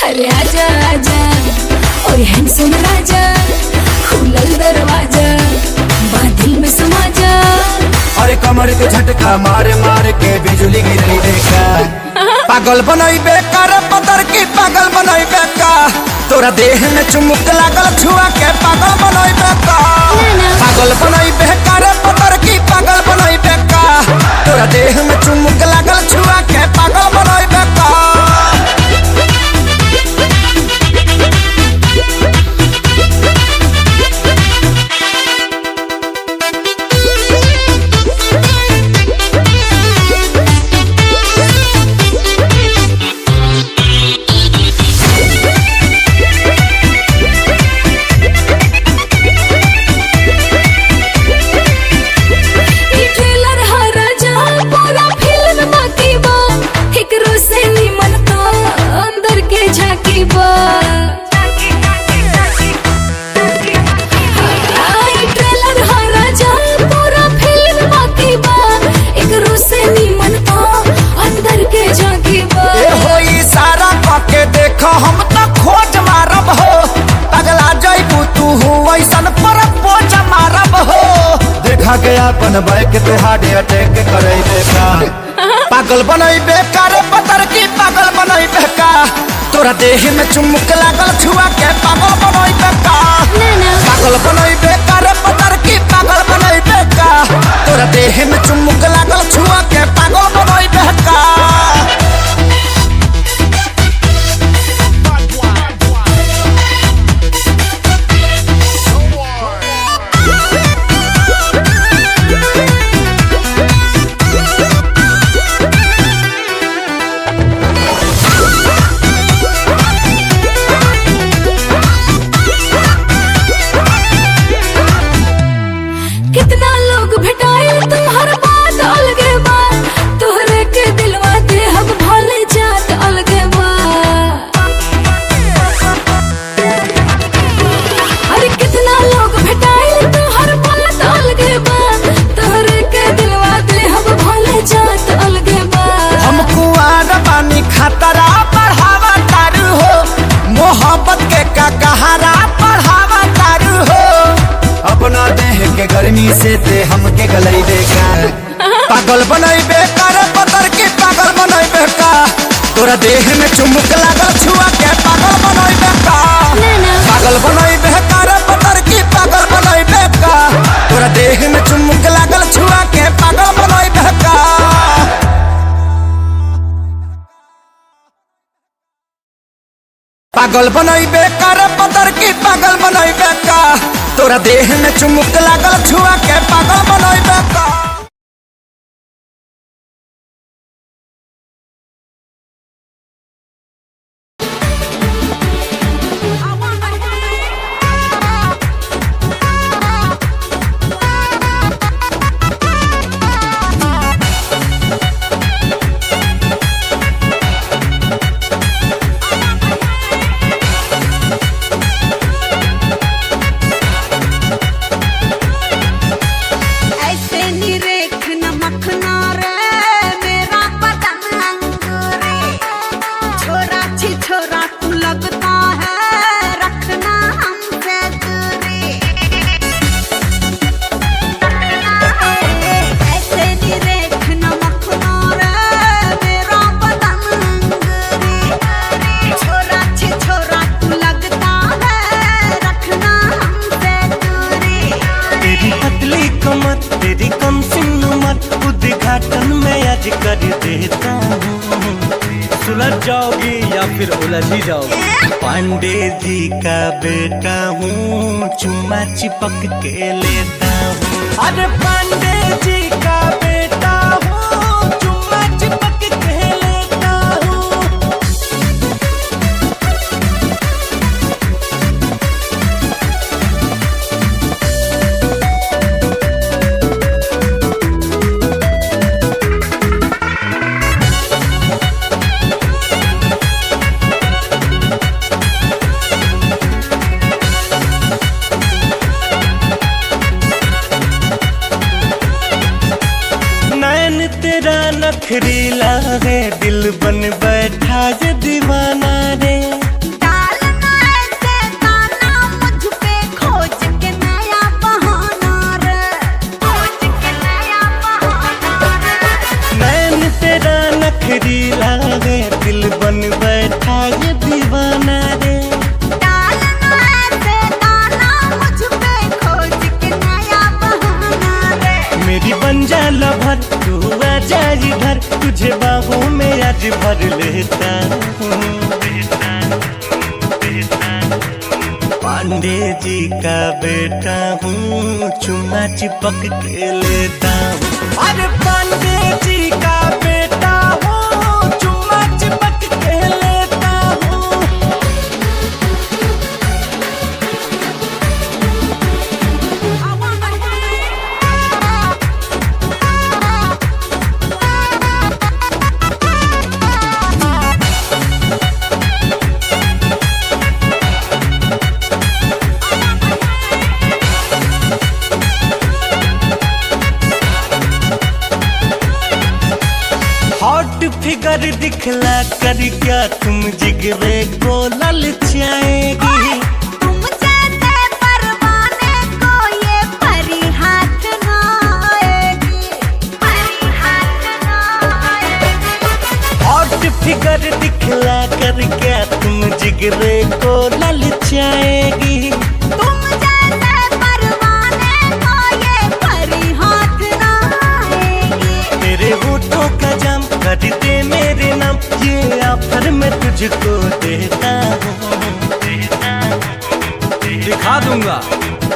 अरे आजा आजा और हैंडसम राजा, खुलल दरवाजा बादल में समा जा। अरे कमर के झटका मारे मारे के बिजली गिरई देखा, पागल बनई बेकार पतर की पागल बनई बेका, तोरा देह में चुमुक लागल छुआ के पागल बनई बेका, पागल बनई बेकार पतर की पागल बनई बेका, तोरा देह में चुमुक लागल छुआ के पागल बनई बेका। हम तो खोज मारब हो, पगला जइबू तू वैसन पर पोज मारब हो, देखा गया अपन बैक पे हार्ट अटैक करे देखा, पागल बनई बेकार पतर की पागल बनई बेका, तोरा देह में चुमुक लागल छुआ के पागल बनई बेका, पागल बनई बेकार पतर की पागल बनई बेका, तोरा देह में चुमुक लागल छुआ के पागल बनई बेका। कितना लोग भेटाए तुम्हार बात अलगे बा, तोहरे के दिलवा दे हम भले जात अलगे बा। अरे कितना लोग भेटाए तुम्हार बात अलगे बा, तोहरे के दिलवा दे हम भले जात अलगे बा। हम कुआर बानी खतरा बढ़ावा तारू हो, मोहब्बत के का कहारा बढ़ावा तारू हो, अपना देह के गर्मी से ते हमके गलई देखा, पागल बनई बेकार पतर की पागल बनई बेका, तोरा देह में चुमुक लागल छुआ के पागल बनई बेका, पागल बनई बेकार पतर की पागल बनई बेका, तोरा देह में चुमुक लागल छुआ के पागल बनई बेका। पागल बनई बेकार पतर की पागल बनई बेका, तोरा देह में चुमुक लागल छुआ के पागल बनई बेका। तेरी कम सिन्नमत उद्घाटन में आज कर देता हूँ, सुलझ जाओगी या फिर उलझ ही जाओगी। पांडे जी का बेटा हूँ, चुम्मा चिपक के लेता हूँ। अरे पांडे जी का बेटा हूँ, चुम्मा चिपक के लेता हूँ। नखरीला है, दिल बन बैठा ये दीवाना रे। दीवाना रे। डालना ऐसे दाना मुझ पे खोज के नया बहाना रे। मेरी बन जा लभर तू आ जा इधर, तुझे बाहों में आज भर लेता हूँ। पांडे जी का बेटा हूँ, चुम्मा चिपक के लेता हूँ। अरे पांडे जी का बेटा हूँ, चुम्मा चिपक के लेता हूँ। हॉट फिगर दिखला कर क्या तुम जिगरे को ललचाएगी। तुम जैसे परवाने को ये परी हाथ ना आएगी, परी हाथ ना आएगी। हॉट फिगर दिखला कर क्या तुम जिगरे को ललचाएगी। तुम जैसे परवाने को ये परी हाथ ना आएगी। तेरे होठों का जाम कर दे मेरे नाम, ये ऑफर मैं तुझको देता हूँ। दिखा दूंगा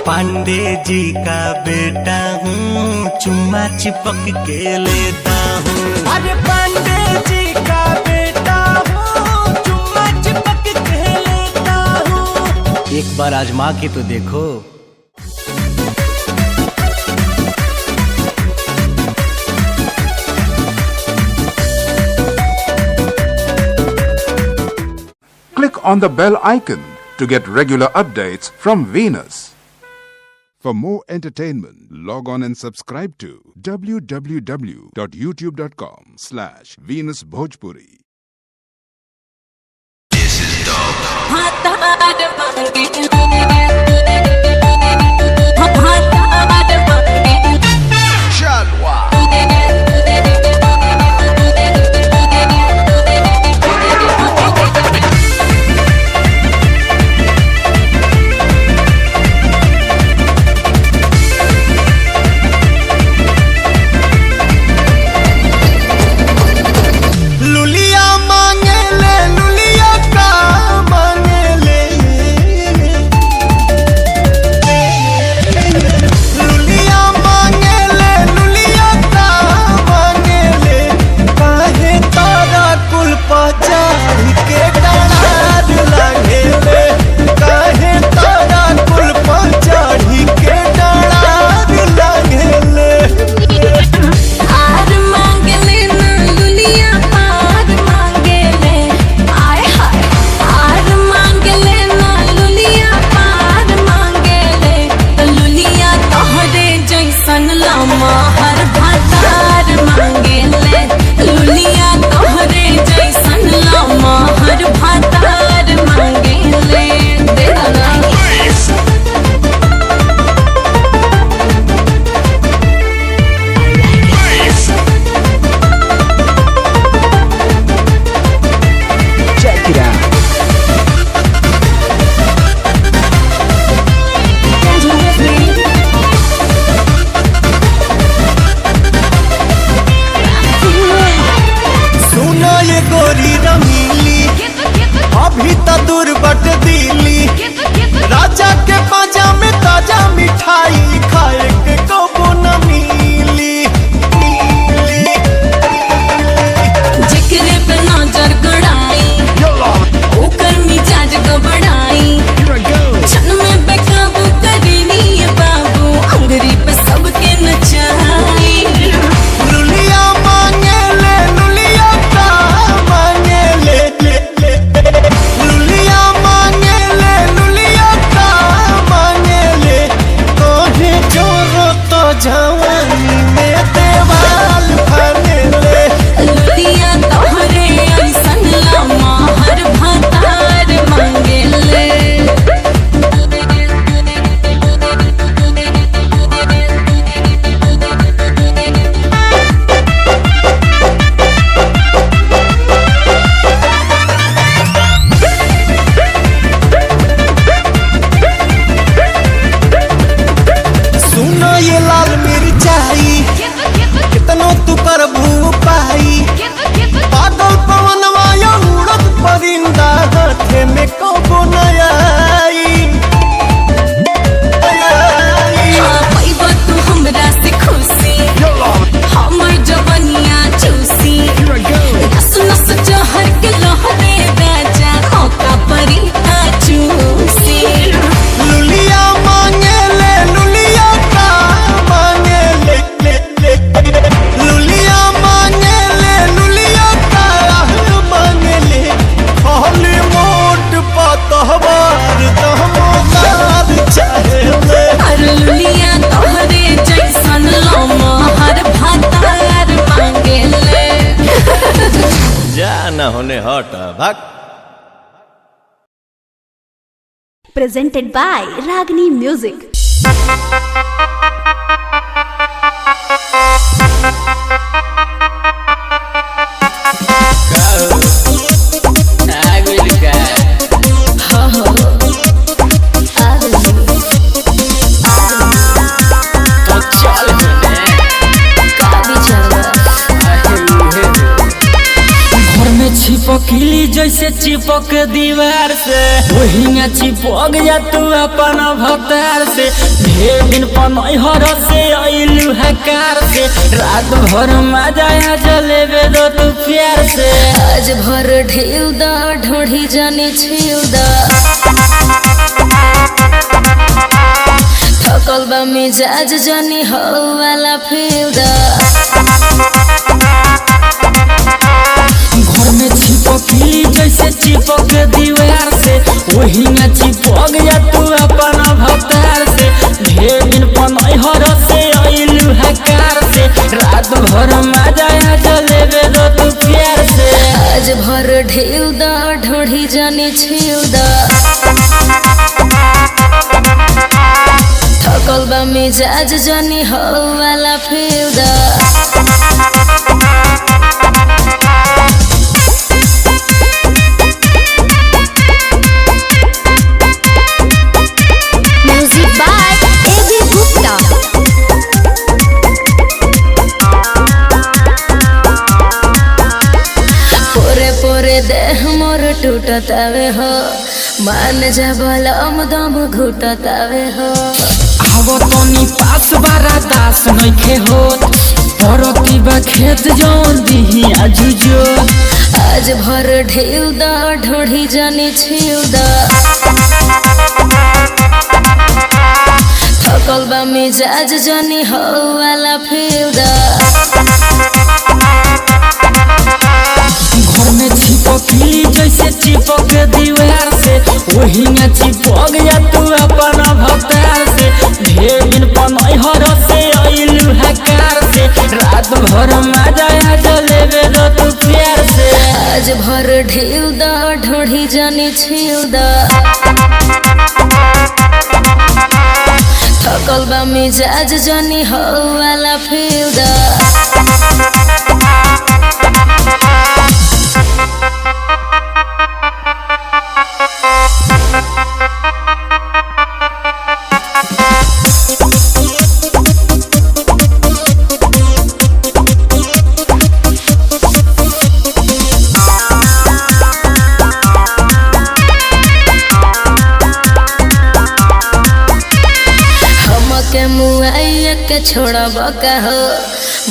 पांडे जी का बेटा हूँ, चुम्मा चिपक के लेता हूँ। अरे पांडे जी का बेटा हूँ, चुम्मा चिपक के लेता हूँ। एक बार आजमा के तो देखो। Click on the bell icon to get regular updates from Venus. For more entertainment, log on and subscribe to www.youtube.com/Venus Bhojpuri. लुलिया मांगे ले, लुलिया का मांगे ले। लुलिया मांगे ले, लुलिया का मांगे ले। काहे तारा कुल पचार के डरार लागे ले। काहे तारा कुल पचार के डरार लागे ले। हार मांगे ले ना लुलिया, हार मांगे ले। आय हाय हार मांगे ले ना लुलिया, हार मांगे ले। लुलिया तोहरे जैसन लामा हर भातार मांगे ले। लुलिया तोहरे जैसन लामा हर भातार मांगे ले। दे दो ना। सुनो ये गोरी रमीली, अभी तो दूर बट दिली। राजा के पाजा में ताजा मिठाई खाए के कबो न मिली। जिक्र पे नजर गड़ाई, ओकर मिजाज गबड़ाई। क्षण में बेकाबू करीनी ये बाबू, अंगरी पे सबके नचाई। लुलिया मांगे ले, लुलिया का मांगे ले। लुलिया भग। Presented by Ragini Music. चिपकली जैसे चिपक दीवार से वही में चिपक जा तू अपन भतार से। ढेर दिन पनहर से अइलू है कार से रात भर मजा आ जलेबे दो तू प्यार से। आज भर ढेउ दा ढोढ़ी जाने छिउ दा थकल बा मिजाज जानी हो वाला फेउ दा। घर में चिपकली जैसे चिपक दीवार से वही में चिपक जा तू अपन भतार से। ढेर दिन पनहर से अइलू है कार से रात भर मजा आ जलेबे दो तू प्यार से। आज भर ढेउ दा ढोढ़ी जाने छिउ दा थकल बा मिजाज जानी हो वाला फेउ दा। Music by A.B. Gupta. पोरे पोरे देह मोर टूटतावे हो मान जा बलम दम घुटतावे हो। आवो तनी पास बारा दास नइखे होत परती बा खेत जोन दिही आजुजो। आज भर ढेउ दा ढोढ़ी जाने छिउ दा थकल बा मिजाज जानी हो वाला फेउ दा। घर में चिपकली जैसे चिपक दीवार से वही में चिपक जा तू अपन भतार से। ढेर दिन पनहर से अइलू है कार से रात भर मजा आ जलेबे दो तू प्यार से। आज भर ढेउ दा ढोढ़ी जाने छिउ दा थकल बा मिजाज जानी हो वाला फेउ दा। हमके मुआइया के छोड़ब का हो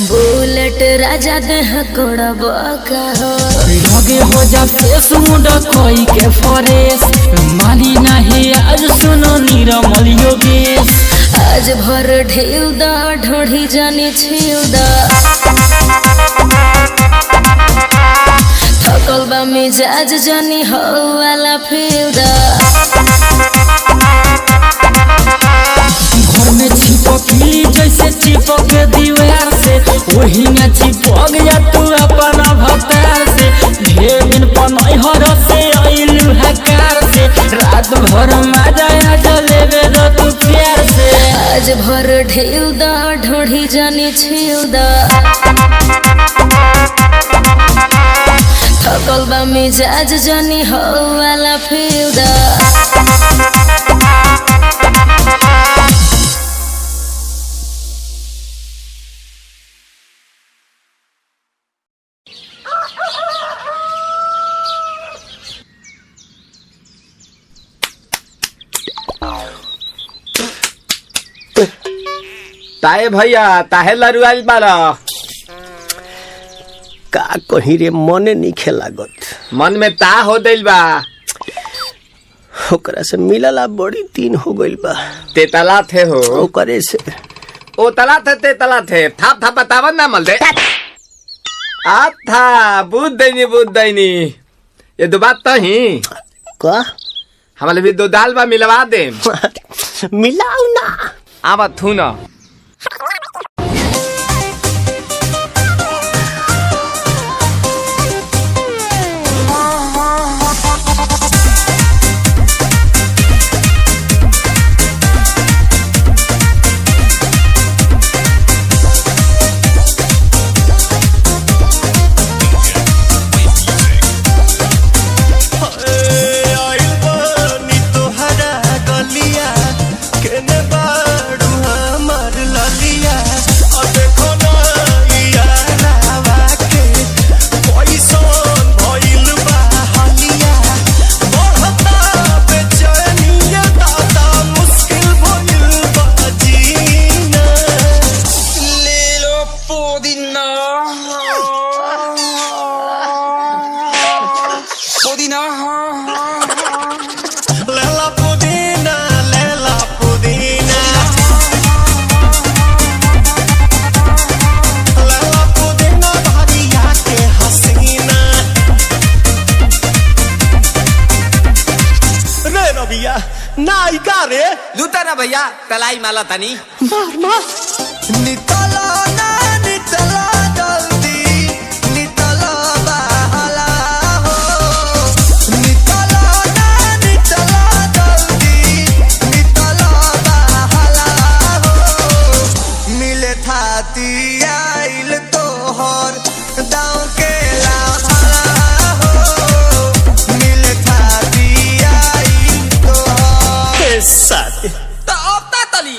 बुलेट राजा देह कोड़ब का हो। लगे हो जा फेस मुंडा कोई के फरेस मानी नहीं आज सुनो निरमल योगेश। आज भर ढेउ दा ढोढ़ी जाने छिउ दा थकल बा मिजाज जानी हो वाला फेउ दा। घर में चिपकली जैसे चिपक दीवार से वही में चिपक जा तू अपन भतार से। ढेर दिन पनहर से अइलू है कार से रात भर मजा आ जलेबे दो तू प्यार से। आज भर ढेउ दा ढोढ़ी जाने छिउ दा थकल बा मिजाज जानी हो वाला फेउ दा। ताए भैया ताहे लरुआल बारा का कहीं रे मने नहीं लागत। मन में ता हो दिल बा ओकरा से मिलला बड़ी दिन हो गइल बा। ते तला थे हो ओकरे से ओ तला थे ते तला थे थाप थाप बतावन ना मल दे आ था बुद्ध दैनी ये दो बात तो ही का हमारे भी दो दाल बा मिलवा दे मिलाऊ ना आवा थू ना रबिया नायिका रे लूटा ना भैया तलाई माला तनी मार मार नितला ना नितला जल्दी नितला बहला हो नितला ना नितला जल्दी नितला बहला हो मिले थाती आइल तोहर दाव के लाहला हो मिले थाती आइल तोहर साथ तो अब ता तली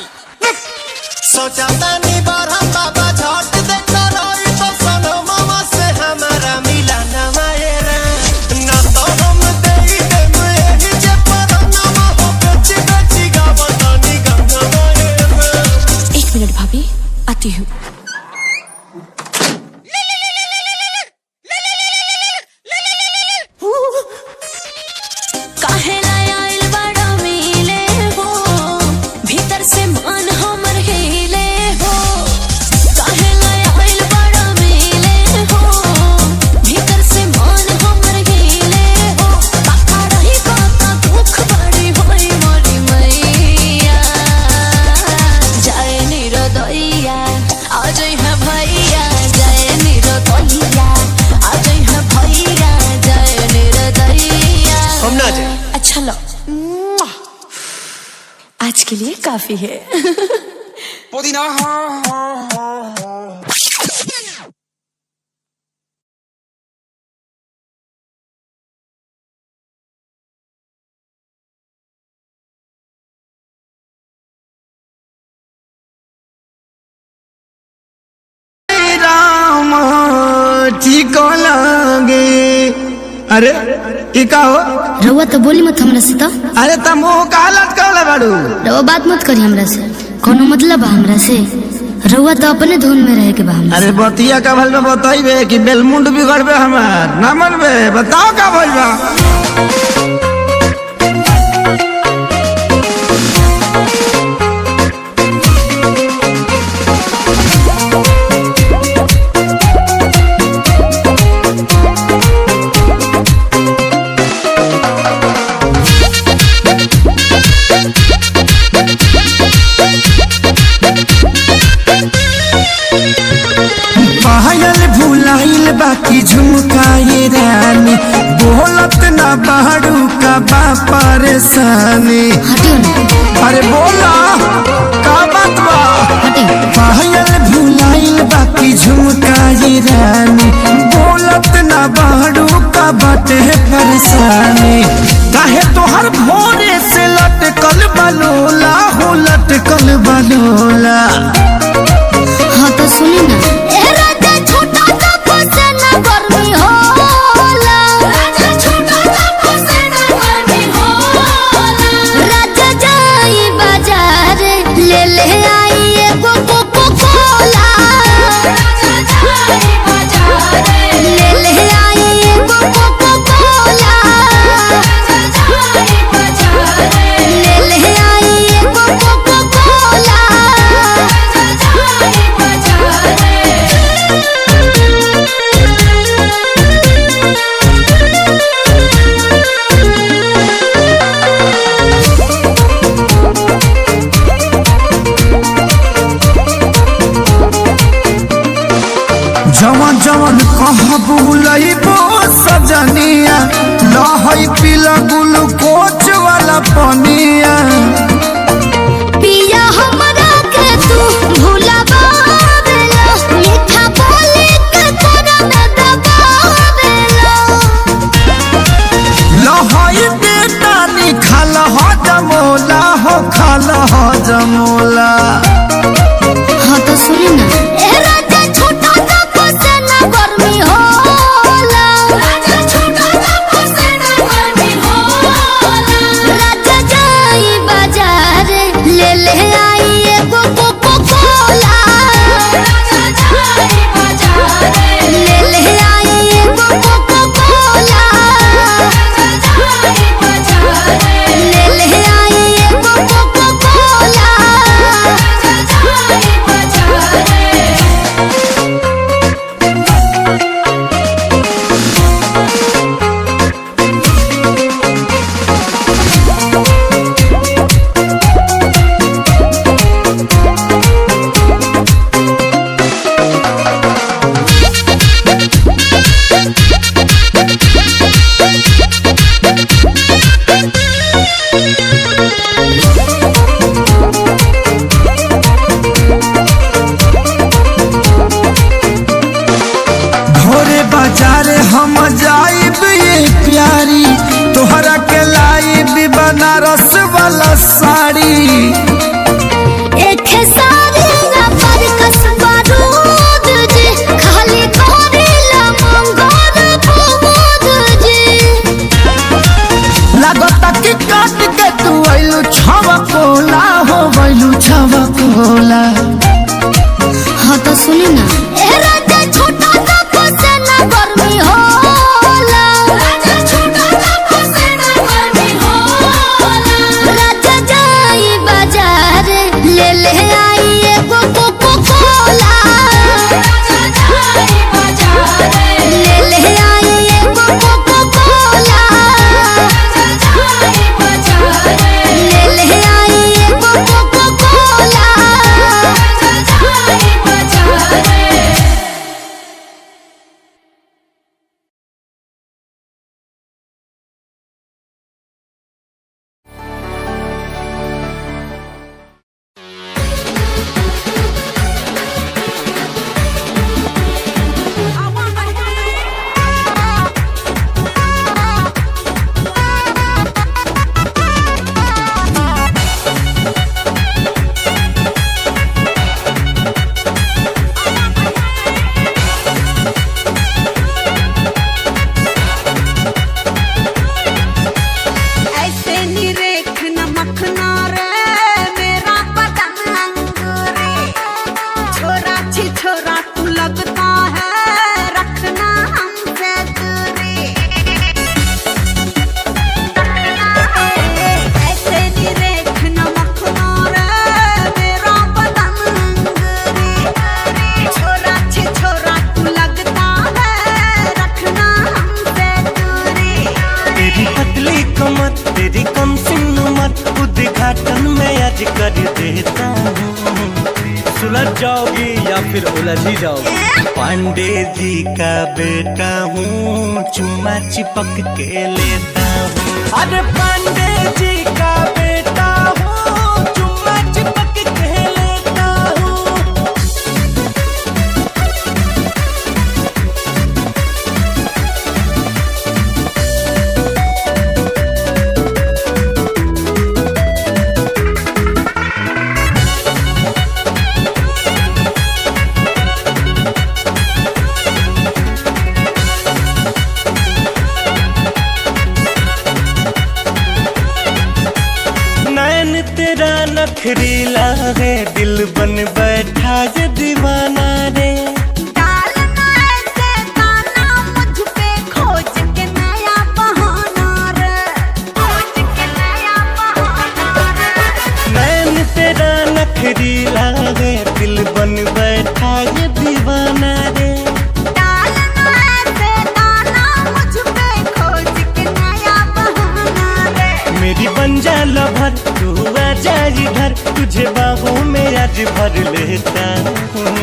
सोचा तानी बरहम बाबा झट देखता रही तो सनो मामा से हमारा मिला ना मायरा ना तो हम देई देम एही जे परनामा हो बेची बेची गावतानी गंगा मायरा। 1 मिनट भाभी आती हूँ। काहे लाया आइल बड़ा मिले हो भीतर से मन हमर हिले हो काहे लाया आइल बड़ा मिले हो भीतर से मन हमर हिले हो बाका रही बाका दुख बड़ी होई मोरी मैया जाए निरोदैया आ जाई है भैया जाए निरोदैया आ जाई है भैया जाए निरोदैया हम ना जाए अच्छा लो आज के लिए काफी है पुदीना राम ठीक लगे अरे ई का हो रउआ तो बोली मत हमरा से तो अरे तुम कालत कहले बाड़ू रउआ बात मत करी हमरा से कोनो मतलब बा हमरा से रउआ तो अपने धुन में रहे के बा हमरा अरे बतिया का भल में बताइबे कि बेलमुंड बिगड़बे हमार ना मनबे बताओ का भइल बा पायल भुलाइल बाकी झुमकाए रानी बोलत ना बाड़ू का बा परेशानी हटियो ना अरे बोला का बात बा हटियो पायल भुलाइल बाकी झुमकाए रानी बोलत ना बाड़ू का बाटे परेशानी काहे तोहर भोरे से लटकल बलोला हो लटकल बलोला हाँ तो सुनी ना ए राजा छोटा सा फसेना गर्मी होला राजा छोटा सा फसेना गर्मी होला राजा जाई बाजार ले ले आई एगो कोको कोला राजा जाई बाजार ले ले आई एगो कोको कोला राजा जाई बाजार ले ले आई एगो कोको कोला जवन जवन कह बुलइबो सजनिया लहई पीला ग्लूकोच वाला पनिया पिया हमरा के तू भुलावेला मीठा बोली के तोरा में दबावेला लहई बेटा नी खाल हो जमोला हो खाल हो जमोला हाँ तो सुनी ना ए राजा छोटा सा फसेना गर्मी होला राजा छोटा सा फसेना गर्मी होला राजा जाई बाजार ले ले आई एगो कोको कोला राजा जाई बाजार ले ले आई एगो कोको कोला राजा जाई बाजार ले ले आई एगो कोको कोला राजा जाई बाजार काट के तू आइलू छवा कोला हो गइलू छवा कोला। हाँ तो सुनी ना ए राजा छोटा सा फसेना गर्मी होला राजा छोटा सा फसेना गर्मी होला राजा जाई बाजार ले ले आई एगो कोको कोला राजा जाई बाजार ले ले आई एगो कोको कोला राजा जाई बाजार ले ले आई एगो कोको कोला राजा जाई बाजार। ऐसे निरेख नमकना रे मेरा बदन अंगूरे छोरा छी छोरा तू लगता है रखना हमसे दूरी ऐसे निरेख नमकना रे मेरा बदन अंगूरे छोरा छी छोरा तू लगता है रखना हमसे दूरी। तेरी पतली कमर तेरी कम सिंह मत उद्घाटन में आज कर देता हूँ। सुलझ जाओगी या फिर उलझ ही जाओगी। पांडे जी का बेटा हूँ चुम्मा चिपक के लेता हूँ। अरे पांडे जी का बेटा हूँ चुम्मा चिपक के लेता हूँ। नैन तेरा नखरीला है दिल बन बैठा ये दीवाना रे। डालना ऐसे दाना मुझ पे खोज के नया बहाना रे खोज के नया बहाना रे। नैन तेरा नखरीला है दिल बन बैठा ये दीवाना रे। डालना ऐसे दाना मुझ पे खोज के नया बहाना रे। मेरी बन जा लभर तू आ जा इधर तुझे बाहों में आज भर लेता हूँ।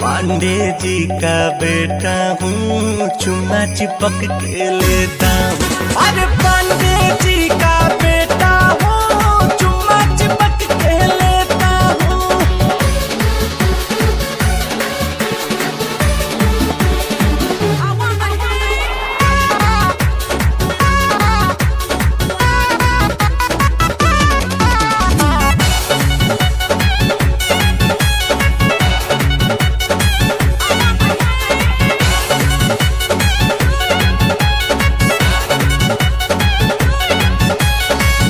पांडे जी का बेटा हूँ चुम्मा चिपक के लेता हूँ। अरे पांडे जी का बेटा हूँ चुम्मा चिपक के लेता हूँ।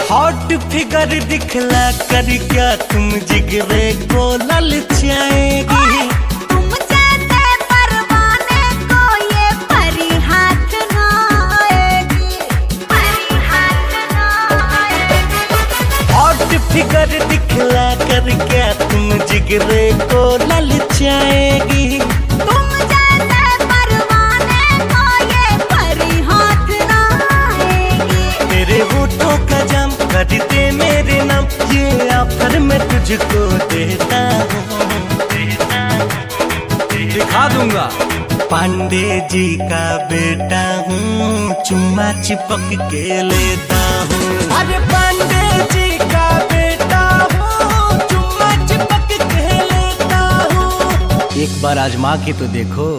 हॉट फिगर दिखला कर क्या तुम जिगरे को ललचाएगी। तुम जैसे परवाने को ये परी हाथ ना आएगी परी हाथ ना आएगी। हॉट फिगर दिखला कर क्या तुम जिगरे को ललचाएगी। तुम जैसे परवाने को ये परी हाथ ना आएगी। तेरे होठों का जाम कर दे मेरे नाम ये ऑफर मैं तुझको देता हूँ। दिखा दूंगा पांडे जी का बेटा हूँ चुम्मा चिपक के लेता हूँ। अरे पांडे जी का बेटा हूँ चुम्मा चिपक के लेता हूँ। एक बार आजमा के तो देखो।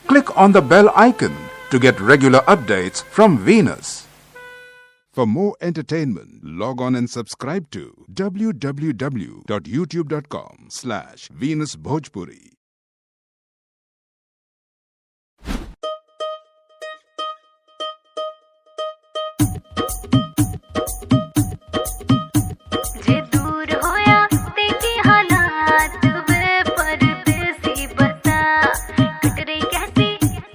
Click on the bell icon to get regular updates from Venus. For more entertainment, log on and subscribe to www.youtube.com/VenusBhojpuri. जे दूर होया देखी हालात वे परदेसी बता कट रही कैसी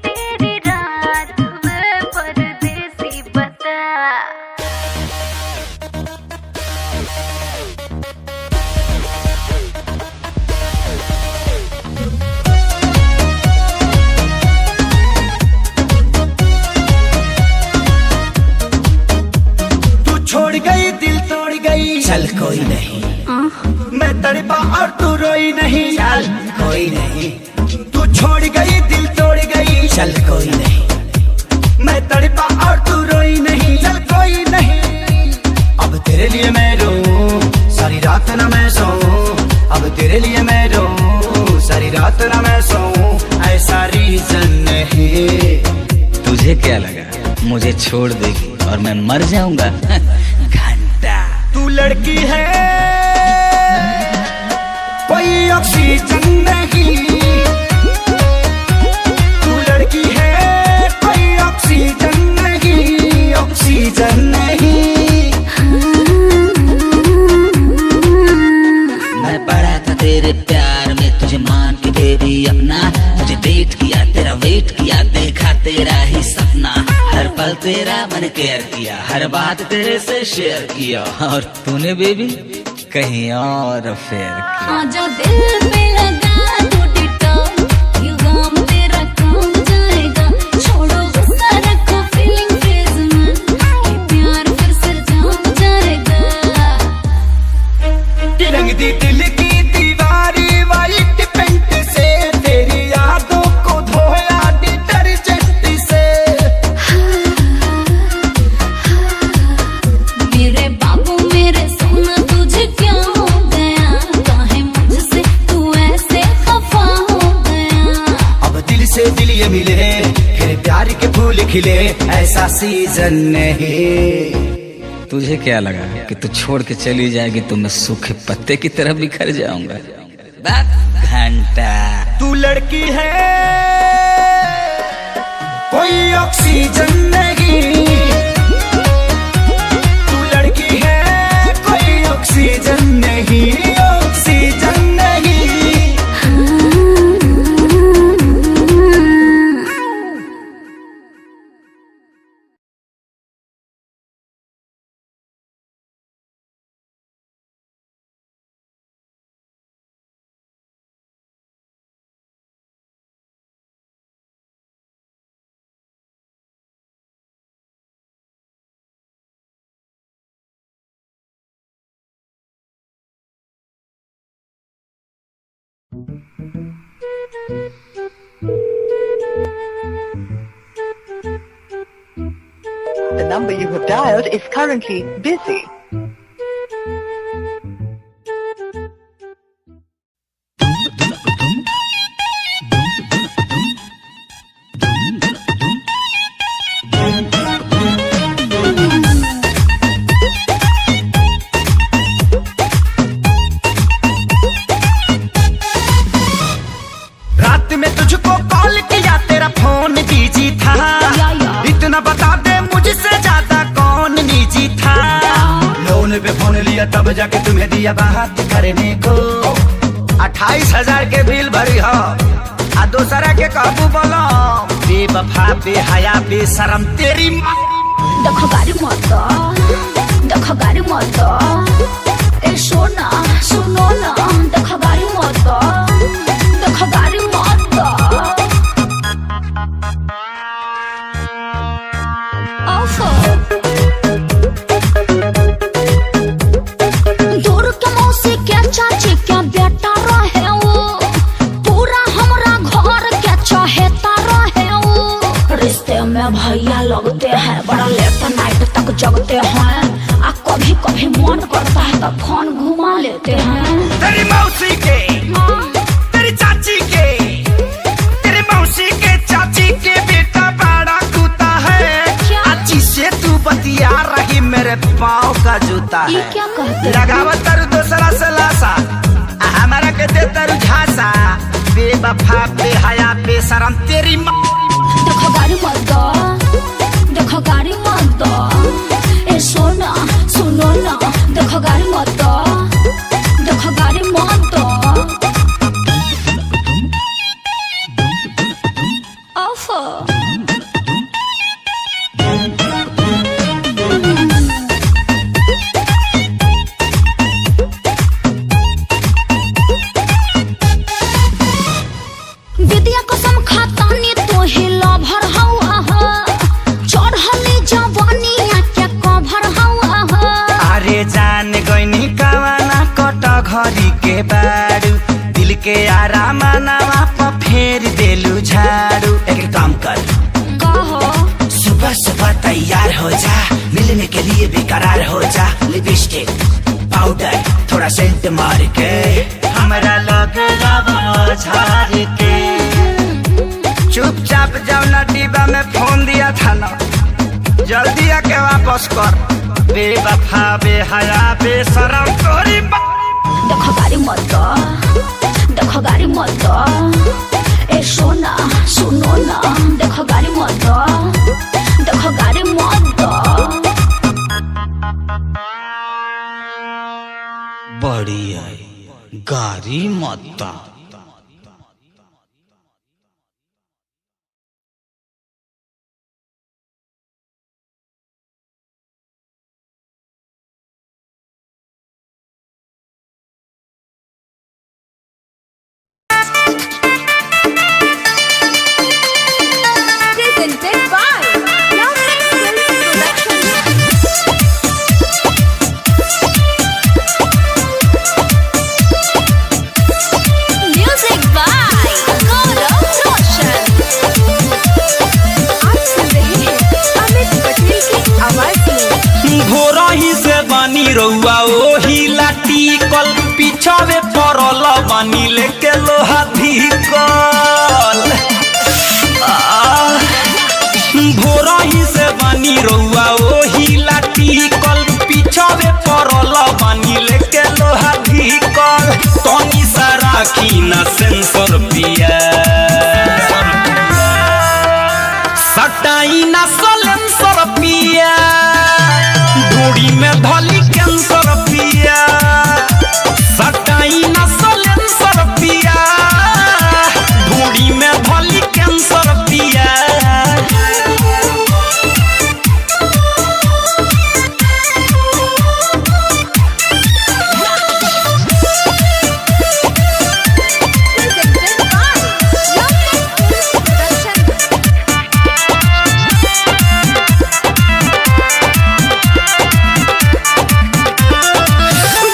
तेरी रात वे परदेसी बता तू छोड़ गई दिल तोड़ गई, चल कोई नहीं। मैं तड़पा और तू रोई नहीं, चल कोई नहीं। तू छोड़ गई दिल तोड़ गई, चल कोई नहीं। मैं तड़पा और तू रोई नहीं, चल कोई नहीं। अब तेरे लिए मैं रोऊं सारी रात ना मैं सोऊं, अब तेरे लिए मैं रोऊं सारी रात ना मैं सोऊं, ऐसा रीजन नहीं। तुझे क्या लगा मुझे छोड़ देगी और मैं मर जाऊंगा? घंटा। तू लड़की है कोई ऑक्सीजन नहीं, तू लड़की है कोई ऑक्सीजन नहीं, ऑक्सीजन नहीं। मैं पड़ा था तेरे प्यार में तुझे मान के बेबी अपना, तुझे डेट किया तेरा वेट किया देखा तेरा ही सपना, हर पल तेरा मैंने केयर किया, हर बात तेरे से शेयर किया, और तूने बेबी कहीं और फेर किया। आजा दिल पे लगा दो डिटॉल, ये गम तेरा कम जाएगा, छोड़ो गुस्सा रखो फीलिंग फेज में, ये प्यार फिर से जम जाएगा। रंग दी दिल की दीवारी वाइट पेंट से, तेरी यादों को धोया डिटर्जेंट से। मेरे बाबू मेरे सोना तुझे क्या हो गया, काहे मुझसे तू ऐसे खफा हो गया। अब दिल से दिल ये मिले फिर प्यार के फूल खिले, ऐसा सीजन नहीं। तुझे क्या लगा कि तू छोड़ के चली जाएगी तो मैं सूखे पत्ते की तरह बिखर जाऊंगा? घंटा। तू लड़की है कोई ऑक्सीजन नहीं, तू लड़की है कोई ऑक्सीजन नहीं, ऑक्सीजन नहीं। The number you have dialed is currently busy. रात में तुझको कॉल किया तेरा फोन बिजी था, इतना बता दे मुझसे ज्यादा कौन निजी था। लोन पे फोन लिया तब जाके तुम्हें दिया बात करने को, 28,000 के बिल भरी हो आ दूसरा के काबू बोलो, बेवफा बेहया बेशरम तेरी माँ। देखो गाड़ी मत देखो गाड़ी मत ए सोना सुनो ना, देखो गाड़ी मत देखो गाड़ी मत। दूर के मौसी के चाची क्या बेटा रहे वो, पूरा हमरा घर के चहेता रहे वो। रिश्ते में भैया लगते हैं, बड़ा लेट नाइट तक जगते हैं, आ कभी कभी मन करता है तो फोन घुमा लेते हैं। तेरी मौसी के तेरी चाची के, तेरी मौसी के चाची के बेटा बड़ा कुत्ता है, अच्छी से तू बतिया रही मेरे पाँव का जूता होता ये है। क्या कहते? लगावत तारू दूसरा से लाशा, हमारा के दे तारू झांसा। बेवफा बेहया बेशरम तेरी माँ। देखो गाड़ी मत दो, देखो गाड़ी मत दो, ए सोना सुनो ना, देखो गाड़ी मत दो, देखो गाड़ी मत दो। ओफो विद्या कसम खातानी तो हिला भर हवा हो, चढ़ली जवानिया के कभर हवा हो। अरे जान गईनी कवाना कट घरी के बारू, दिल के आराम नवा पर फेर देलू झाड़ू। एक काम कर, कहो सुबह सुबह तैयार हो जा, मिलने के लिए बेकरार हो जा। लिपस्टिक पाउडर थोड़ा सेंट मार के हमरा लग जावा झाड़ के। चुपचाप जाओ ना, डिब्बा में फोन दिया था ना, जल्दी आके वापस कर। बेवफा बेहया बेशरम तोरी माँ। देखो गाड़ी मत दो, देखो गाड़ी मत दो, ए सोना सुनो ना, देखो गाड़ी मत दो, देखो गाड़ी मत दो। बड़ी है गाड़ी मत। Presented by Lovely Films Production. Music by Gaurav Roshan. आप सुन रहे हैं अमित पटेल की आवाज में। भोरही से बानी रउआ ओही लाठी कल, पीछावे पड़ल बानी लेके लोहा धिकल। भोरही से बानी रउआ ओही लाठी कल, पीछावे पड़ल बानी लेके लोहा धिकल। तनी सा राखी ना सेंसर पिया, सटाई ना सलेंसर पिया, ढोड़ी में धली कैंसर पिया। सटाई ना सलेंसर पिया, ढोड़ी में धली कैंसर पिया। Presented by Lovely Films Production.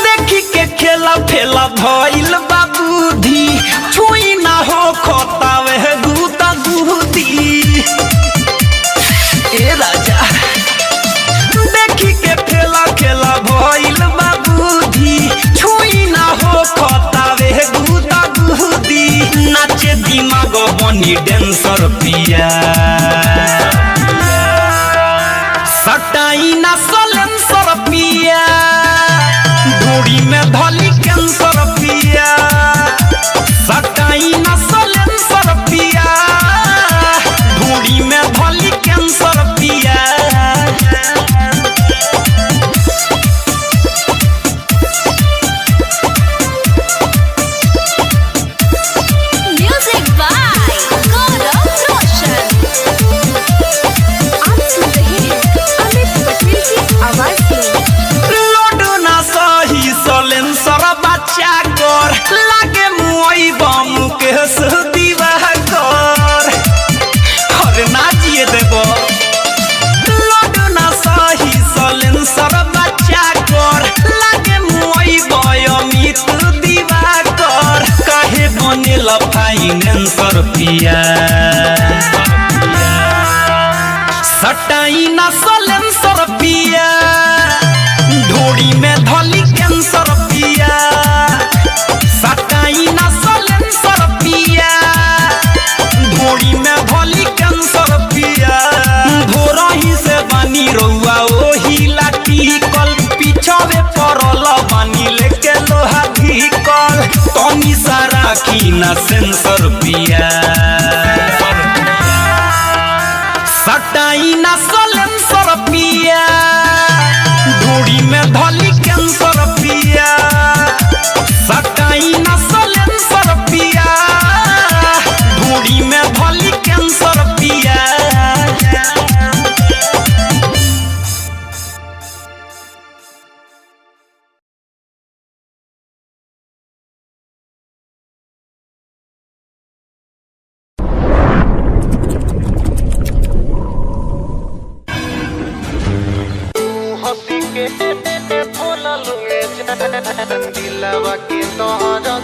देखी के खेला फेला भइल बाबूधी, छुई ना हो खोतावे गुदा गुदी। ए राजा देखी के फेला खेला भइल बाबूधी, छुई ना हो खोतावे गुदा गुदी। नाचे दिमाग बनी डेंसर पिया, सटाई ना सलेंसर पिया, ढोड़ी में धली कैंसर पिया। सटाई ना सलेंसर पिया, ढोड़ी में धली कैंसर पिया। Music by Gaurav Roshan. आप सुन रहे हैं अमित पटेल की आवाज में। लोडो ना सही सलेंसर बच्चा कर, लागे मुई बम के दीवा कर। अरे ना जिए देबो। लोडो ना सही सलेंसर बच्चा कर, लागे मुई बयमित दीवा कर। काहे बनेल फाइनेंसर पिया, सटाई ना सलेंसर पिया, ढोड़ी में धली कैंसर पिया। सटाई ना सलेंसर पिया, ढोड़ी में धली कैंसर पिया। भोरही से बानी रउआ ओही लाठी कल, पीछावे राखी ना सेंसर पिया सटाई ना सलेंसर पिया ढूढ़ी में धली कैंसर पिया सटाई ना सलेंसर पिया ढूढ़ी में धली कैंसर पिया दिलवा के तोहरा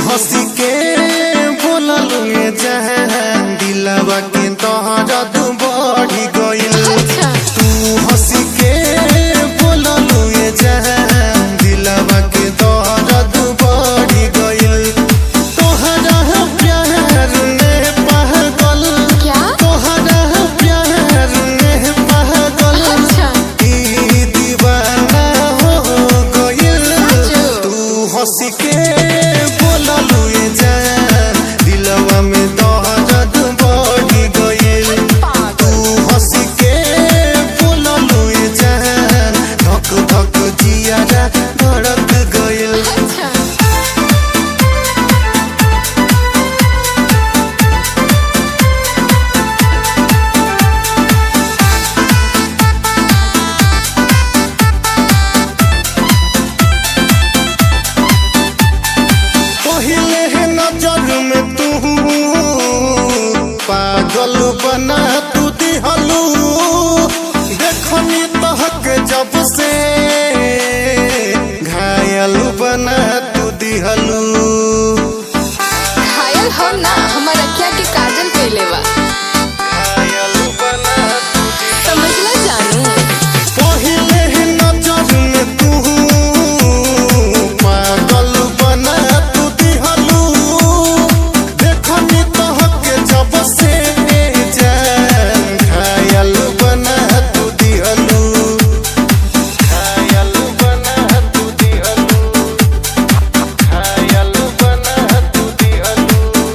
हंसी के बोलल जहन दिलवा के तोहरा बढ़ी गइल तू हंसी के बोलल जहन दिलवा के तोहरा बढ़ी गइल तोहरा प्यार में पागल तोहरा प्यार में पागल ई दीवाना हो गइल तू हंसी के दिलवा में दर्द बढ़ी गइल तू हंसी के बोललू जान धक धक जियारा धड़क गइल पहले नजर में तू पागल बना तू दिहलू देखनी तहक जब से घायल बना तू दिहलू घायल हो ना हमारा क्या के काजल पहले बा घायल बना तू समझला जानू पहले नजर में तू पागल बना तू दिहलू देखनी तहक जब से जान घायल बना तू दिहलू घायल बना तू दिहलू घायल बना तू दिहलू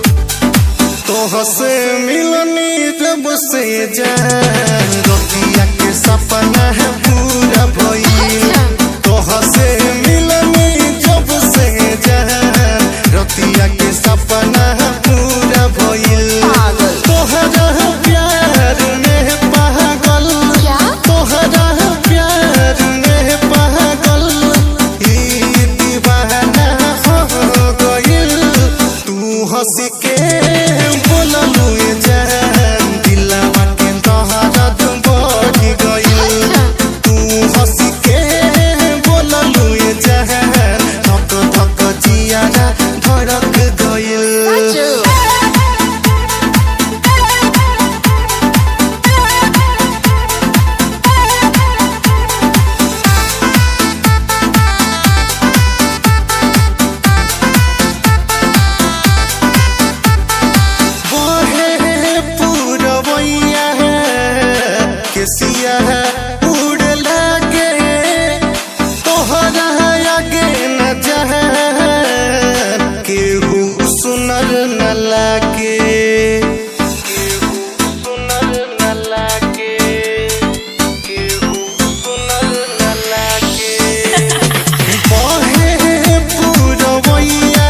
तोहसे मिलनी जब से जान रोतिया के सपना है पूरा भइल तोहसे मिलनी जब से जान रोतिया के सपना है पूरा भइल तोहरा प्यार में पागल तोहरा प्यार में पागल ई दीवाना हो गइल तू हंसी के बोललू जान दिलवा के तोहरा बढ़ी गइल तू हंसी के बोललू जान धक धक जियारा धड़क गइल बहे पूरवैया केसिया उड़ लागे तोहरा आगे न जहन केहू सुनर न लागे केहू सुनर न लागे केहू सुनर न लागे बहे पूरवैया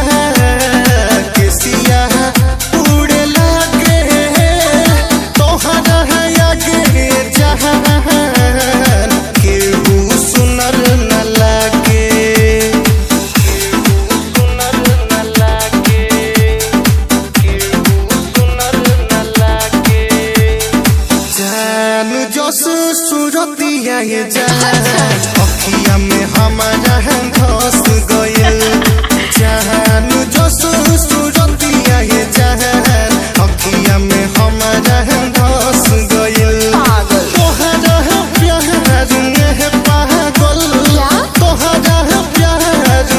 केसिया उड़ लागे तोहरा आगे जहान केहू सुनर न लागे केहू सुनर न लागे केहू सुनर न लागे जान जोश सूरतिया ये जान अखिया में हमारा धस गइल जान जोश सूरतिया ये जान अखिया में हमारा धस गइल तोहरा प्यार में पागल तोहरा प्यार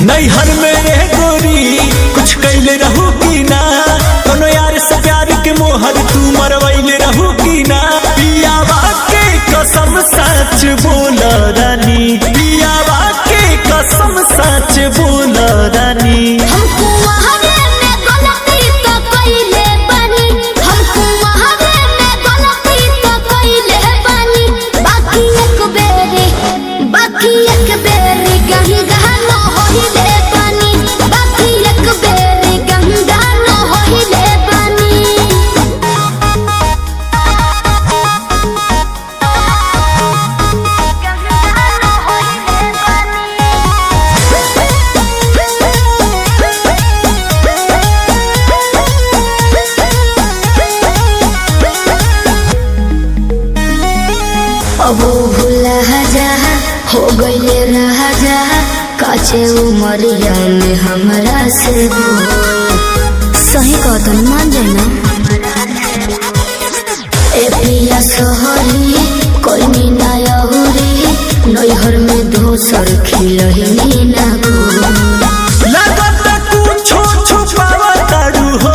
नैहर में रह गोरी कुछ कैले रहू की ना कोनो यार से प्यार के मोहर तू मरवैले रहू की ना पियावा के कसम सच बोल रानी पियावा के कसम सच बोल रानी हमको वहावे में गलती तो कइले बानी हमको वहावे में गलती तो कइले बानी बाकी एक बेरी गंगा न होइले बानी बाकी एक बेरी गंगा न होइले बानी अब भूला जा हो गईले राजा काचे उमरिया में हमरा से सही कहतन मान जाए ना ए पिया सोहरी कोई मीना यहुरी नैहर में दोसर खिलही ना लगता कुछो छुपावा तारू हो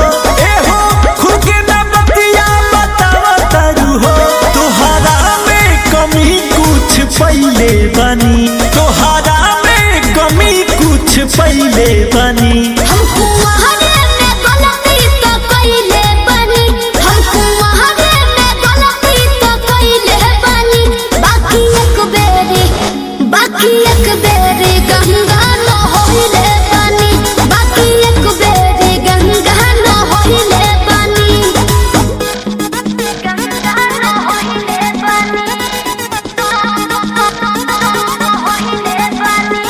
ए हो खुद के ना बतिया बतावा तारू हो तोहरा में कमी कुछ पहिले बनी तोहरा में कमी कुछ पहिले बनी हमको वहावे में गलती तो कइले बानी हमको वहावे में गलती तो कइले बानी बाकी एक बेरी गंगा न होइले बानी बाकी एक बेरी गंगा न होइले बानी गंगा न होइले बानी होइले बानी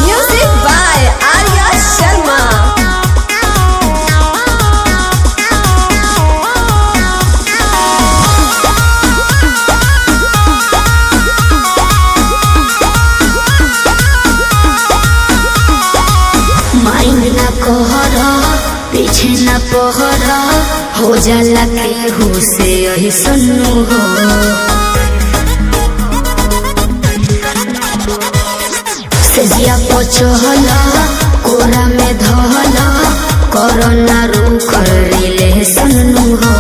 music by Arya Sharma. Mind ना कहरा पीछे ना पहरा हो जाला केहू से यही सुनू हो सेजिया पचहला कोरा में धहला कोरोना रू कर रिले सुनू हो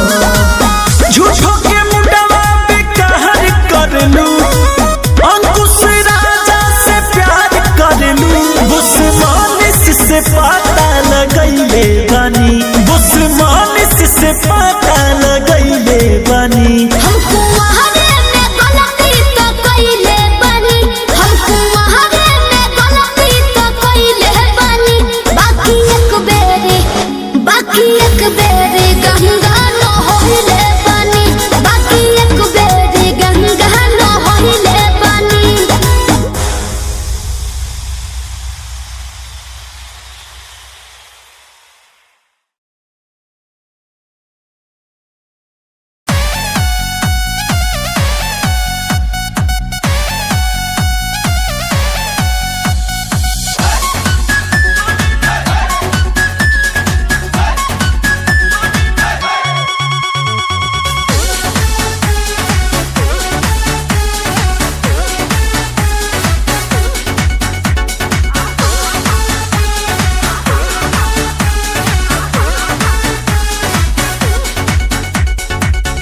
झूठो के मुंडवा पे कहर कर लू अंकुश राजा से प्यार कर लू बुस्मानिस से पता लगैले बानी बुस्मानिस से पता लगैले बानी हमको वहावे में गलती तो कइले बानी हमको वहावे में गलती तो कइले बानी बाकी एक बेरी गंगा न होइले बानी बाकी एक बेरी गंगा न होइले बानी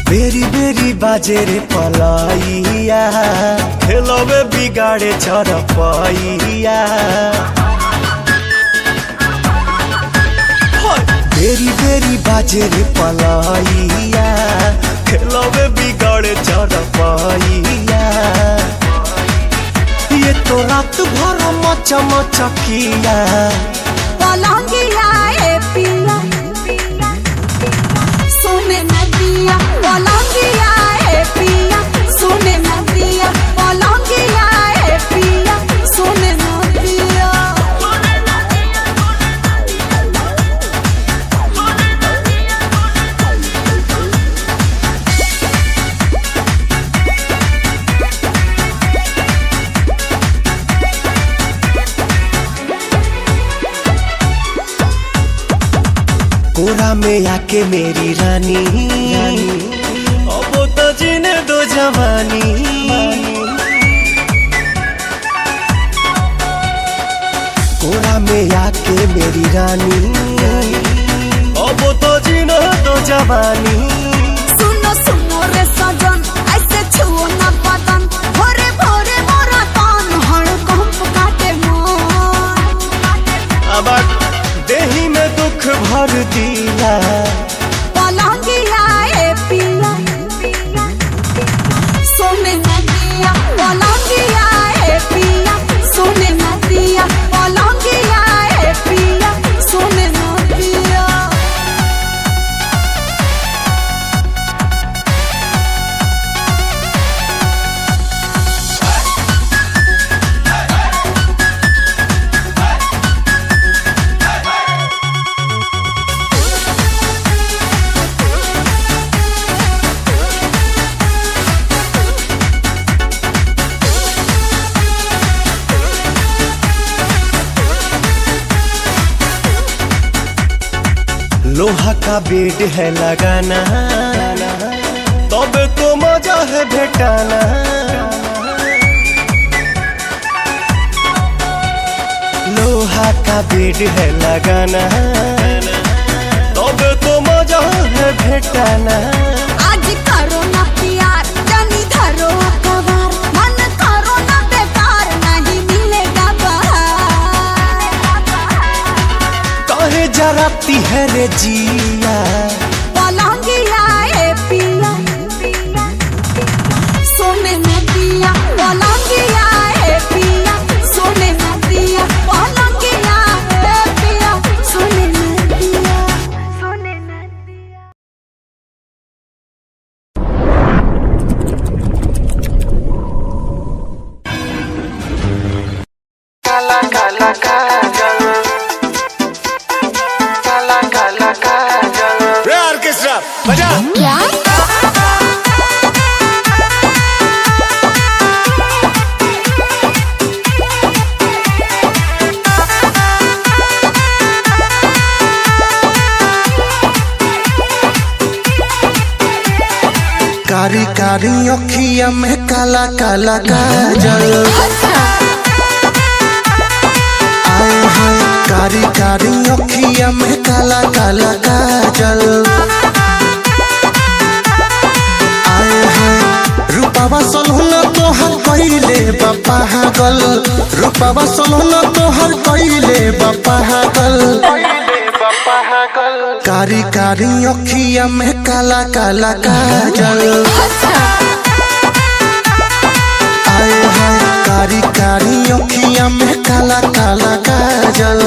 बेरी बेरी बाजे रे पलाइया खेलवे बिगाड़े चरपैया बेरी बेरी बाजे रे पलाइया खेलवे बिगाड़े चरपैया ये तो रात भर मचा मचकिया पलंगिया ए पिया सोने नदिया पलंगिया ए पिया सोने नदिया पलंगिया ए पिया सोने नदिया कोरा में आके मेरी रानी अब तो जीने दो जवानी कोरा में आके मेरी रानी अब तो जीना तो जवानी। सुनो सुनो रे सजन ऐसे छुओ ना बदन भोरे भोरे मोरा कान हड़कंप काटे मन। अब देही में दुख भर दिया पलंगिया ए पिया सोने न दिया पलंगिया ए पिया सोने न दिया पलंगिया ए पिया सोने न दिया। लोहा का बेड है लगाना तब तो मजा है भेटाना। लोहा का बेड है लगाना तब तो मजा है भेटाना। आज करो ना प्यार जानी धरो कवार मन करो ना बेकार नहीं मिलेगा बाहर। काहे जराती है रे जिया पलंगिया ए पिया सोने न दिया पलंगिया ए पिया सोने न दिया पलंगिया ए पिया सोने न दिया सोने न दिया। काला काला काजल काला काला काजल। रे ऑर्केस्ट्रा बजा। कारी कारी अखिया में काला काला काजल। आए हाय कारी कारी अखिया में काला काला काजल। आए हाय रूपावा सलहुना तोहर कइले बा पागल। रूपावा सलहुना तोहर कइले बा पागल। कारी कारी अखिया में काला काला काजल। आए हाय कारी कारी अखिया में काला काला काजल।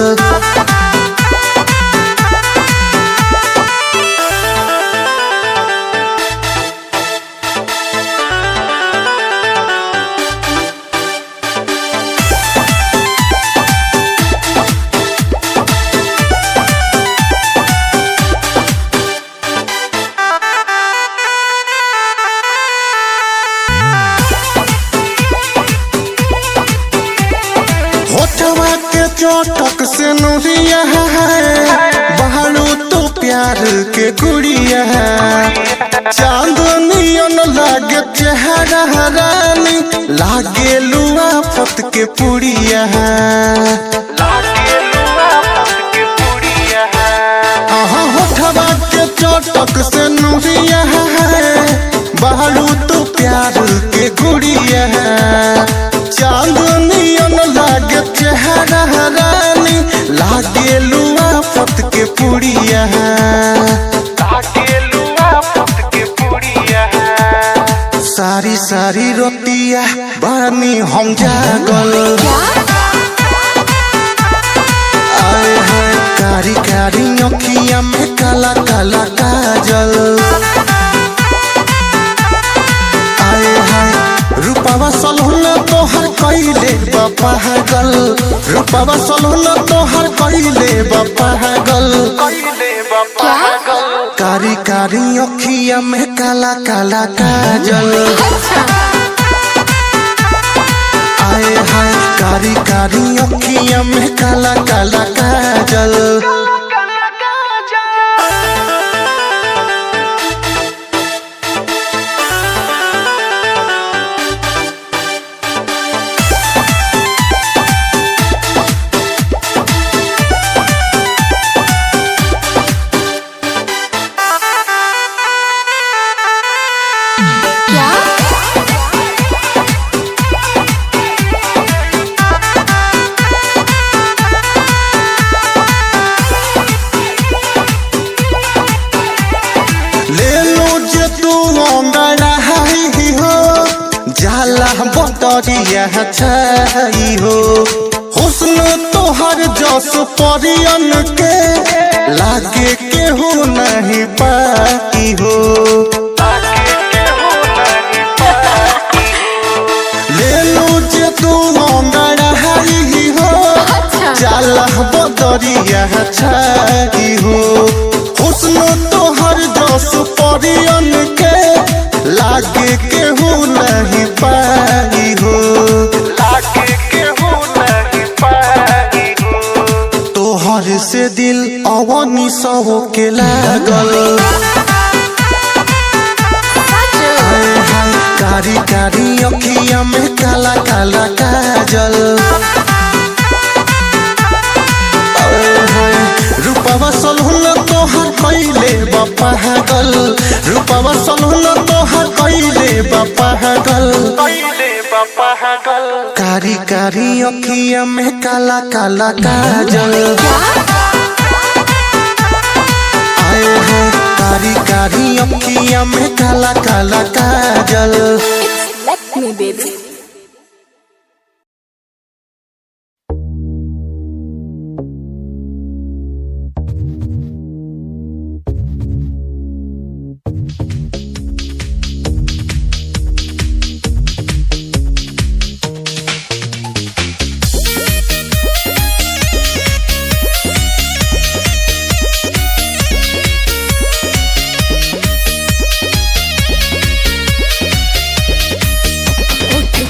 होठवा के चोटक से नुरिया है बहारू तो प्यार के गुड़िया है। चांदनियन लागे चेहरा रानी लागे लुआ फत के पुड़िया है। होठवा के चोटक से नुरिया है बहारू तो प्यार के गुड़िया है। चांदनियन लागे चेहरा रानी लागे लुआ फत के पुड़िया है। सारी सारी रोटिया बानी हम जागल। आए हाय कारी कारी अखिया में काला काला काजल। आए हाय रूपावा सलहुना तोहर कइले बा पागल। रूपावा सलहुना तोहर कइले बा पागल। कारी कारी अखिया में काला काला काजल। आए हाय कारी कारी अखिया में काला काला काजल। बदरिया छाई हो हुस्न तोहर जस परियन के लागे केहू नहीं पाई हो ले लो जे तू अंगड़ाई हो जाला बदरिया छाई हो हुस्न तोहर जस परियन के लागे केहू नहीं पाई हो लागे केहू नहीं पाई हो तोहर से दिल अवनी सब के लागल कारी कारी अखिया में काला काला काजल रूपवा सलहुन तोहर कैले बपागल रूपवा सलहुन तोहर कैले बपागल कारी कारी अखिया में काला काला काजल आए हैं कारी कारी अखिया में काला काला काजल Let me, baby.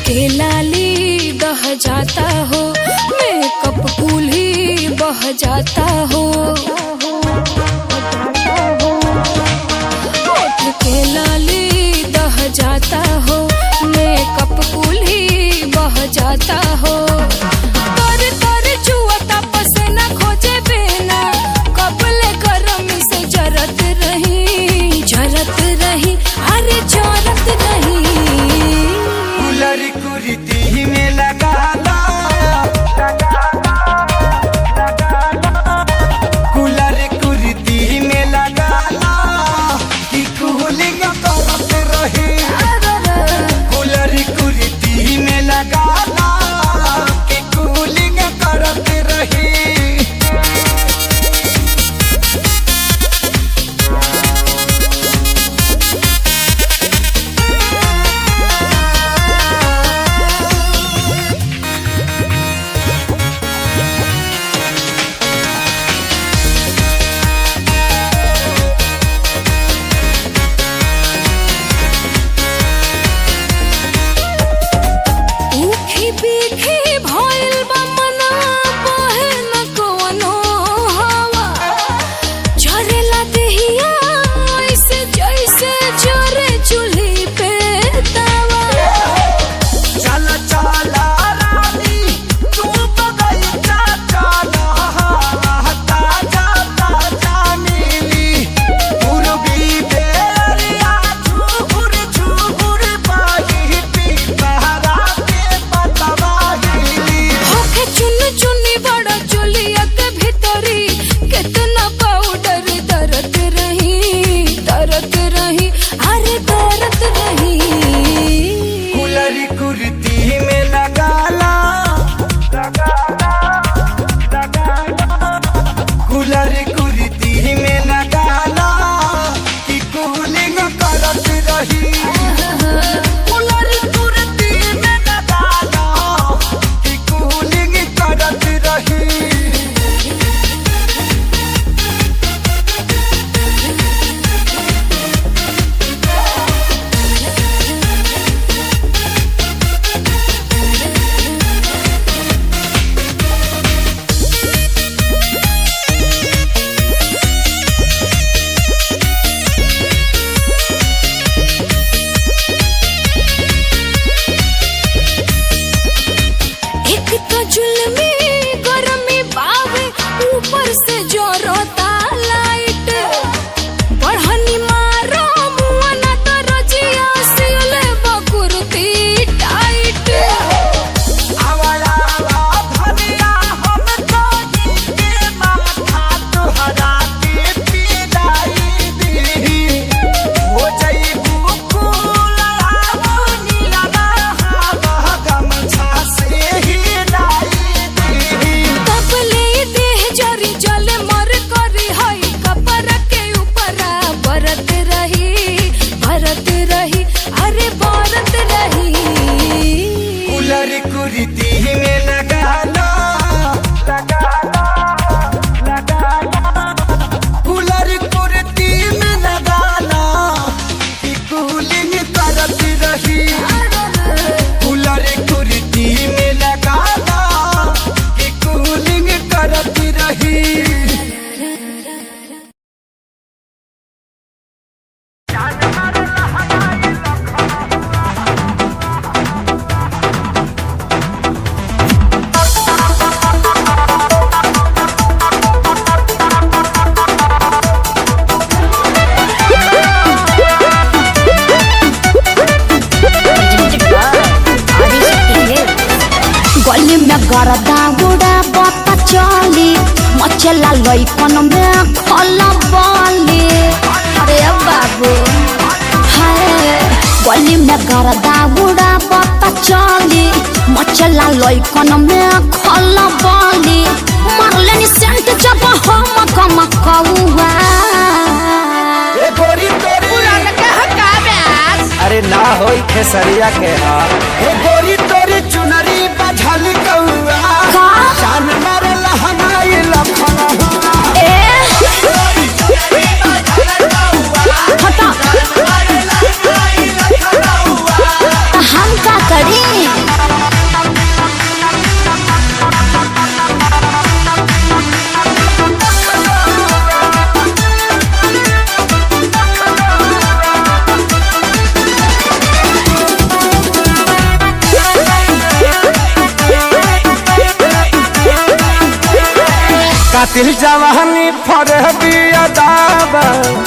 के लाली बह जाता हो मेकअप कूल ही बह जाता हो होठ के लाली दह जाता हो मेकअप कूल ही बह जाता हो कर कर जुआता पसीना खोजे बिना कपले गरमी से जरत रही अरे जरत रही कुलर कुरीति में लगा ला कुलर कुरीति में लगा ला कि कूलिंग करत रही कुलर कुरीति में लगा ला दाउडा बता चली मचला लइकन में खला बाली अरे बाबू हाय गली में घर दाउडा बता चली मचला लइकन में खला बाली मारले नि सेंट जब हम कम कौवा ए गोरी तोरी अरे ना होई खेसरिया के हाल ए गोरी तोरी चुनरी बझल कौआ का जान मारे लहनाई लखन ए हटा हम का करी कातिल जवानी फरहबी अदाबा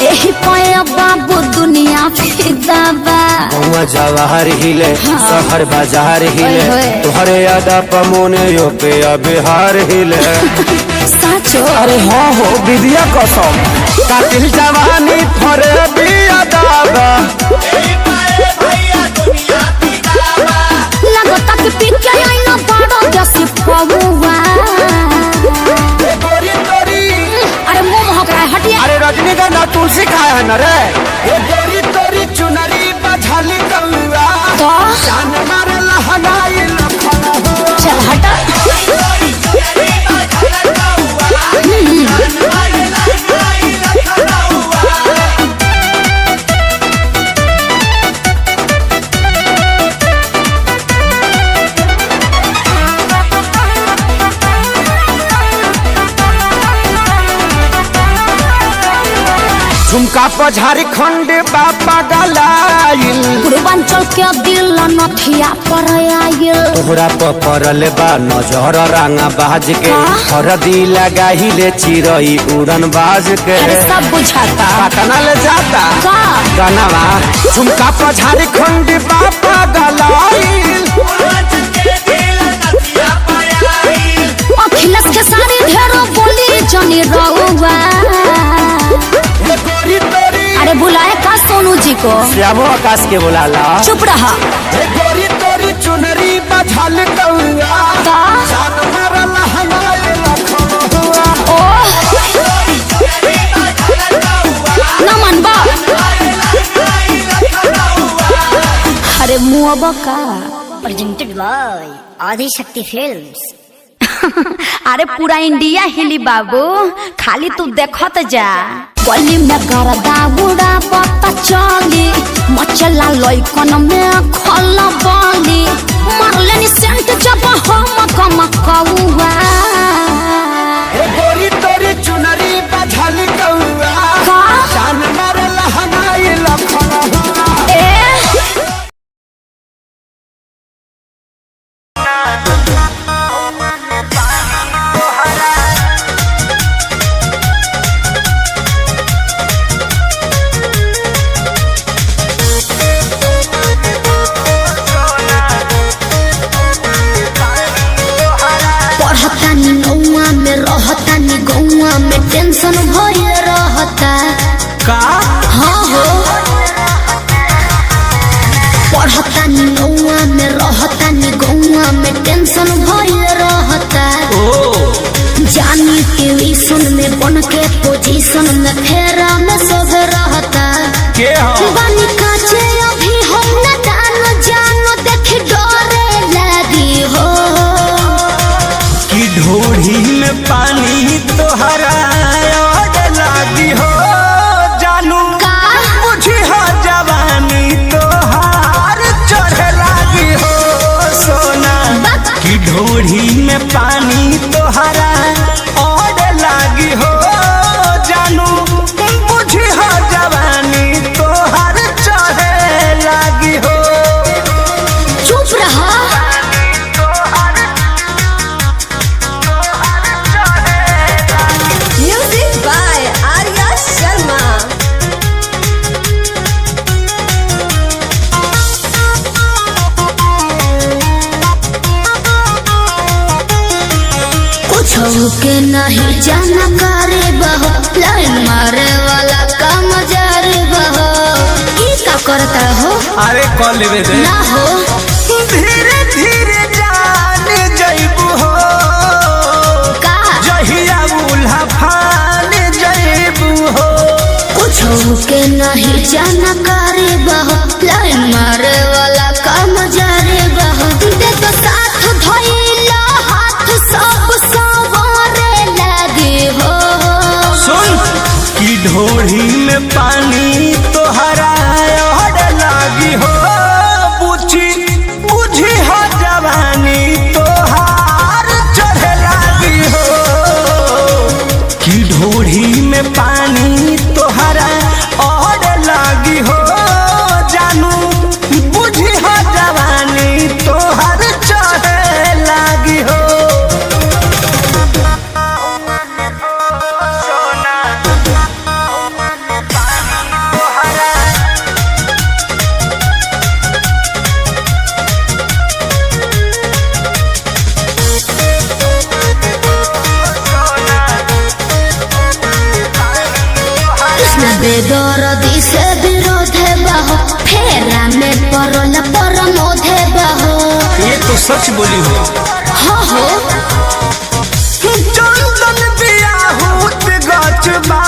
एही पाया बाबू दुनिया फिदाबा गौवा जवाहर हिले शहर बाजार हिले ओए। तुहरे यादा पमोने यो पे बिहार हिले साचो अरे हाँ हो विद्या कसम कातिल जवानी फरहबी अदाबा लगता कि पिके आई ना बड़ो जैसी पहुआ अरे मुंह महक रहा है हटिए अरे रजनीगंधा तुलसी खाया है न रे ये गोरी तोरी चुनरी बझल कौआ तो जान मारे लहनाई लखन चल हटा झुमका पर झारखंड बापा गलाइल पूर्वांचल के दिल नथिया पर आयल तोहरा पड़ल बा नजर रंगा बाज के का? हरदी लगाहिले चिरई उड़न बाज के अरे सब बुझाता पटना ले जाता का गनवा झुमका पर झारखंड बापा गलाइल अखिलेश के सारे ढेरों बोली जनी रहुआ ये गोरी तोरी अरे बुलाए का सोनू जी को श्यामो आकाश के बुलाला चुप रहा ये गोरी तोरी चुनरी बझल कौआ का जान मारे लहनाई लखन ओ नमन बा अरे मुआ का Presented by Adi Shakti Films. अरे पूरा इंडिया हिली बाबू खाली तू देखत जा गली में गरदा बुड़ा पता चली मचला लइकन में खला बाली मारले नि सेंट जब हम कम कौआ ये गोरी तोरी चुनरी बझल कौआ का जान मारे लहनाई लखन ए पढ़तानी नौआ में रहतानी गौआ में टेंशन भइल रहता का हाँ हो पढ़तानी नौआ में रहतानी गौआ में टेंशन भइल रहता जानी ट्यूशन में बन के पोजीशन में फेरा में सब रहता के हो बानी काचे अभी हम न जानो देख डरे लगी हो कि ढोढ़ी में पानी तोहरा लागी हो जानू का बुझी हो जवानी तोहार चढ़े लागी हो सोना कि ढोढ़ी में पानी तोहरा और लागी हो जानू बुझी हो जवानी तोहार चढ़े लागी हो चुप रहा Music by Arya Sharma. कुछ के नहीं जानकारी बहो, लाइन मारे वाला काम जारी बहो। की का करता हो? अरे कॉल लेवे दे ना हो धीरे धीरे जान जइबू हो का जहिया उल्हा फान जइबू हो। कुछ के नहीं जानकारी बहो, लाइन मारे वाला काम जारी बहो। देखो साथ धइला हाथ सब सवारे लगे हो। सुन की ढोढ़ी में पानी तोहरा और लागी हो बुझी बुझी हो जवानी तोहार चढ़े लागी हो। की ढोढ़ी में पानी तोहरा और लागी हो जानू बुझी हो जवानी तोहार चढ़े लागी हो। कृष्ण बेदरदी से विरोध बहो, फेरा में परल परमोध बहो। ये तो सच बोली हो हो चंदन बियाहूत गचबा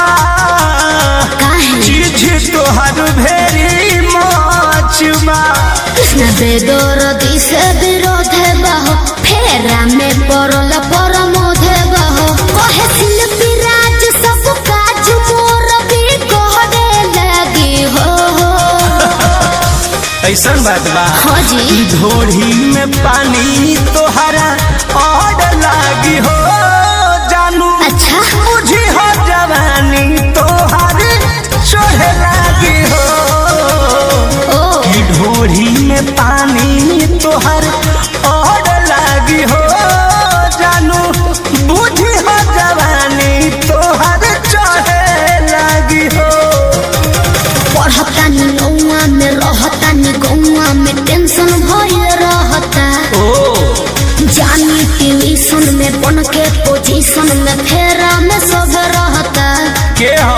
काहे चीज तोहर भेरी मचबा। कृष्ण बेदरदी से विरोध बहो, फेरा में परल परमोध बहो। कहे शिल्पी राज सब काज मोर भी कहरे लगी हो। ऐसा बात बा हाँ जी ढोढ़ी में पानी तोहरा और लागी हो जानू अच्छा बुझी हो जवानी तोहार चढ़े लागी हो। ओ की ढोढ़ी में पानी तोहर और लागी हो जानू बुझी हो जवानी तोहार चढ़े लागी हो। पढ़तानी नौआ में रहतानी गौआ में टेंशन भइल रहता। जानी ट्यूशन में बन के पोजीशन में फेरा में सब रहता। के हो